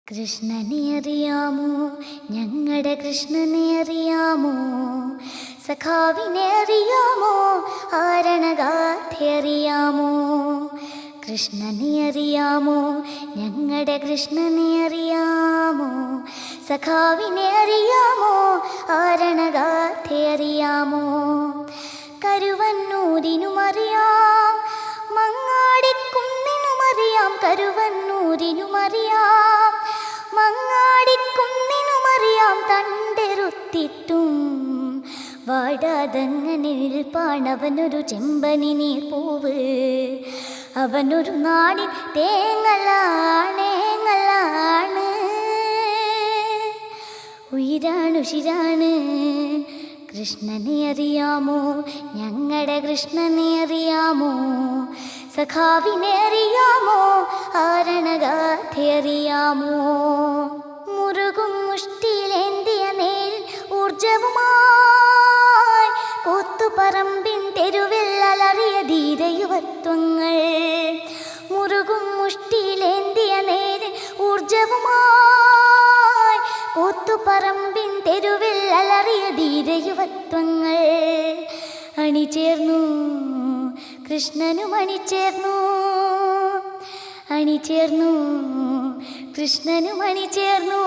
കൃഷ്ണനെ അറിയാമോ, ഞങ്ങളുടെ കൃഷ്ണനെ അറിയാമോ? സഖാവിനെ അറിയാമോ, ആരണഗാഥ അറിയാമോ? കൃഷ്ണനെ അറിയാമോ, ഞങ്ങളുടെ കൃഷ്ണനെ അറിയാമോ? സഖാവിനെ അറിയാമോ, ആരണഗാഥ അറിയാമോ? കരുവന്നൂരിനുമറിയാം, മങ്ങാടിക്കുന്നിനുമറിയാം. കരുവന്നൂരിനുമറിയാം, മങ്ങാടിക്കുന്നിനുമറിയാം. തണ്ടെറുത്തിട്ടും വാടാതങ്ങനെ നിൽപ്പാണവനൊരു ചെമ്പനി നീർപ്പൂവ്. അവനൊരു നാടിൻ തേങ്ങലാണേങ്ങലാണ്, ഉയിരാണുശിരാണ്. കൃഷ്ണനെ അറിയാമോ, ഞങ്ങളുടെ കൃഷ്ണനെ അറിയാമോ? സഖാവിനെ അറിയാമോ, ആരണഗാഥ അറിയാമോ? മുറുകും മുഷ്ടിയിലേന്തിയ നേരിൽ ഊർജവുമായി കൂത്തുപറമ്പിൻ തെരുവിൽ അലറിയ ധീരയുവത്വങ്ങൾ. മുറുകും മുഷ്ടിയിലേന്തിയ നേരിൽ ഊർജവുമായി കൂത്തുപറമ്പിൻ തെരുവിൽ അലറിയ ധീരയുവത്വങ്ങൾ. അണിചേർന്നു കൃഷ്ണനും അണിചേർന്നു, അണിചേർന്നു കൃഷ്ണനും അണിചേർന്നു.